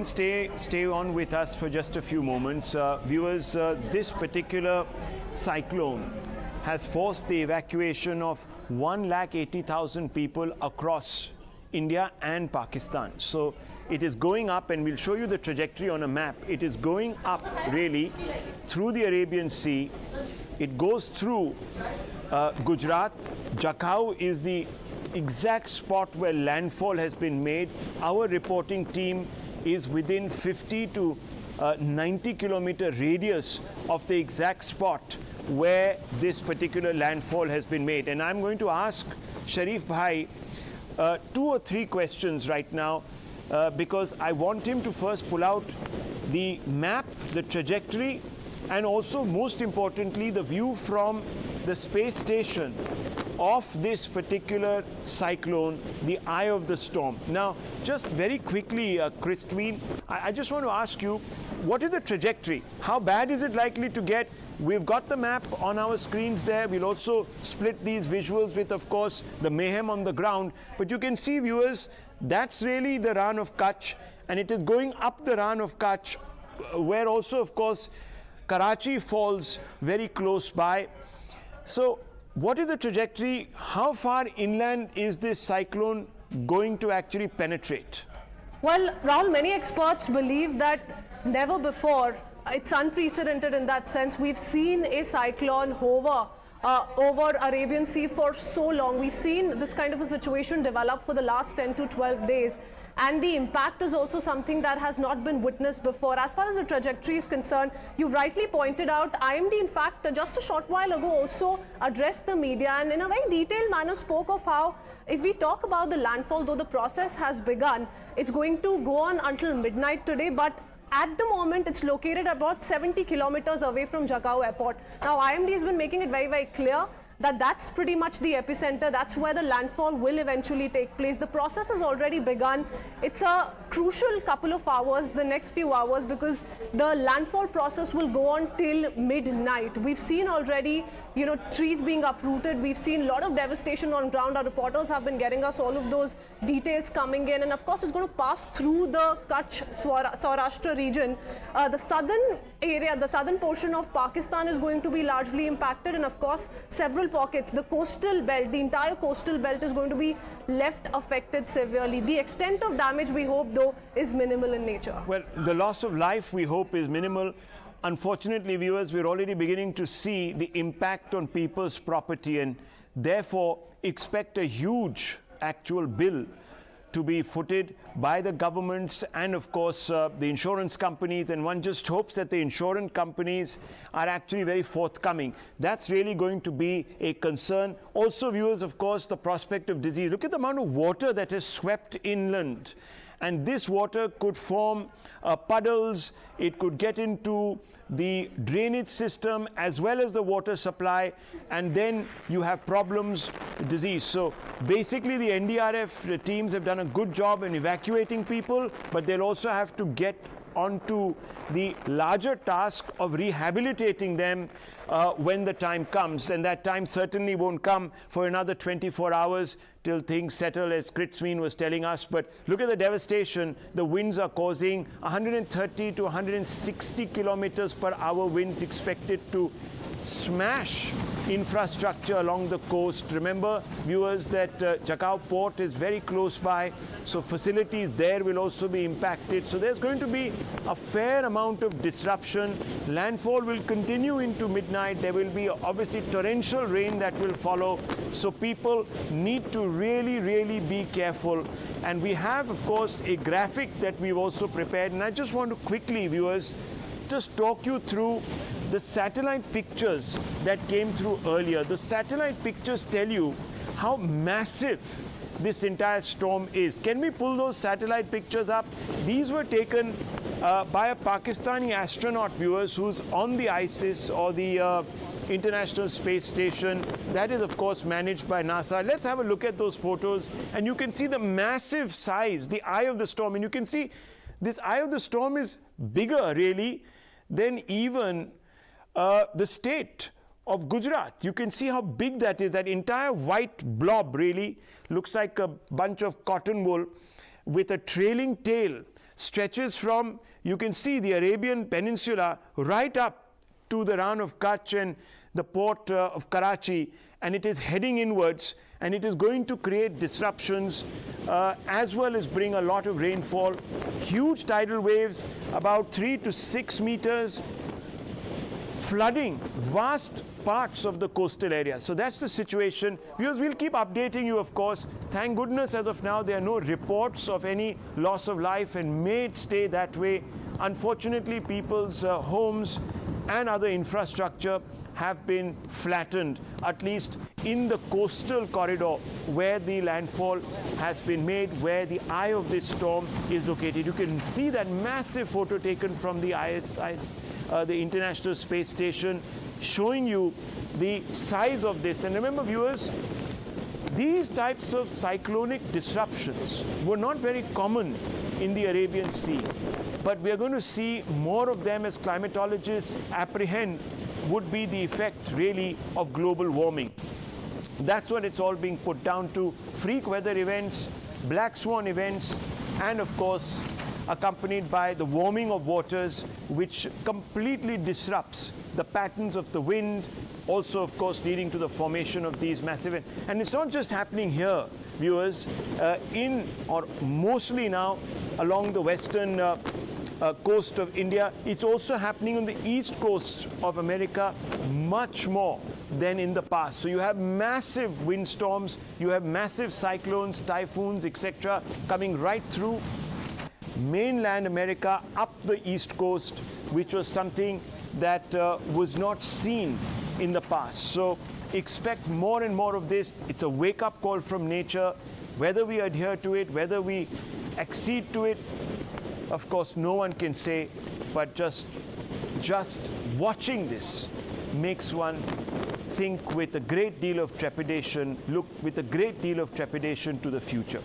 Stay on with us for just a few moments. Viewers, this particular cyclone has forced the evacuation of 180,000 people across India and Pakistan. So it is going up, and we'll show you the trajectory on a map. It is going up really through the Arabian Sea. It goes through Gujarat. Jakhau is the exact spot where landfall has been made. Our reporting team is within 50 to 90 kilometer radius of the exact spot where this particular landfall has been made. And I'm going to ask Sharif Bhai 2 or 3 questions right now because I want him to first pull out the map, the trajectory, and also most importantly the view from the space station of this particular cyclone, the eye of the storm. Now, just very quickly, Christine, I just want to ask you, what is the trajectory? How bad is it likely to get? We've got the map on our screens there. We'll also split these visuals with, of course, the mayhem on the ground. But you can see, viewers, that's really the Rann of Kutch, and it is going up the Rann of Kutch, where also, of course, Karachi falls very close by. So, what is the trajectory? How far inland is this cyclone going to actually penetrate? Well, Rahul, many experts believe that never before, it's unprecedented in that sense. We've seen a cyclone hover over Arabian Sea for so long. We've seen this kind of a situation develop for the last 10 to 12 days. And the impact is also something that has not been witnessed before. As far as the trajectory is concerned, you rightly pointed out, IMD in fact just a short while ago also addressed the media and in a very detailed manner spoke of how if we talk about the landfall, though the process has begun, it's going to go on until midnight today, but at the moment, it's located about 70 kilometers away from Jakhau airport. Now, IMD has been making it very, very clear that that's pretty much the epicenter. That's where the landfall will eventually take place. The process has already begun. It's a crucial couple of hours, the next few hours, because the landfall process will go on till midnight. We've seen already, trees being uprooted. We've seen a lot of devastation on ground. Our reporters have been getting us all of those details coming in. And of course, it's going to pass through the Kutch Saurashtra region. The southern area, the southern portion of Pakistan is going to be largely impacted. And of course, several pockets, the coastal belt, the entire coastal belt is going to be left affected severely. The extent of damage, we hope, though, is minimal in nature. Well, the loss of life, we hope, is minimal. Unfortunately, viewers, we're already beginning to see the impact on people's property, and therefore expect a huge actual bill to be footed by the governments and, of course, the insurance companies. And one just hopes that the insurance companies are actually very forthcoming. That's really going to be a concern. Also, viewers, of course, the prospect of disease. Look at the amount of water that has swept inland. And this water could form puddles. It could get into the drainage system as well as the water supply, and then you have problems with disease. So basically the NDRF teams have done a good job in evacuating people, but they'll also have to get onto the larger task of rehabilitating them when the time comes, and that time certainly won't come for another 24 hours till things settle, as Kritzween was telling us. But look at the devastation. The winds are causing 130 to 160 kilometers per hour winds expected to smash infrastructure along the coast. Remember, viewers, that Jakhau port is very close by, so facilities there will also be impacted. So there's going to be a fair amount of disruption. Landfall will continue into midnight. There will be obviously torrential rain that will follow. So people need to really, really be careful. And we have, of course, a graphic that we've also prepared. And I just want to quickly, viewers, just talk you through the satellite pictures that came through earlier. The satellite pictures tell you how massive this entire storm is. Can we pull those satellite pictures up? These were taken by a Pakistani astronaut, viewers, who's on the ISIS, or the International Space Station. That is, of course, managed by NASA. Let's have a look at those photos, and you can see the massive size, the eye of the storm. And you can see this eye of the storm is bigger, really, than even the state of Gujarat. You can see how big that is. That entire white blob really looks like a bunch of cotton wool with a trailing tail. stretches from, you can see the Arabian Peninsula right up to the Rann of Kutch and the port of Karachi, and it is heading inwards, and it is going to create disruptions as well as bring a lot of rainfall. Huge tidal waves, about 3 to 6 meters, flooding vast parts of the coastal area. So that's the situation. Viewers, we'll keep updating you, of course. Thank goodness as of now there are no reports of any loss of life, and may it stay that way. Unfortunately, people's homes and other infrastructure have been flattened, at least in the coastal corridor where the landfall has been made, where the eye of this storm is located. You can see that massive photo taken from the ISS, the International Space Station, showing you the size of this. And remember, viewers, these types of cyclonic disruptions were not very common in the Arabian Sea, but we are going to see more of them as climatologists apprehend would be the effect really of global warming. That's what it's all being put down to: freak weather events, black swan events, and of course accompanied by the warming of waters, which completely disrupts the patterns of the wind, also of course leading to the formation of these massive. And it's not just happening here, viewers, in or mostly now along the western coast of India. It's also happening on the east coast of America much more than in the past. So you have massive windstorms, you have massive cyclones, typhoons, etc. coming right through mainland America up the east coast, which was something that was not seen in the past. So expect more and more of this. It's a wake-up call from nature. Whether we adhere to it, whether we accede to it, of course, no one can say, but just watching this makes one think with a great deal of trepidation, look with a great deal of trepidation to the future.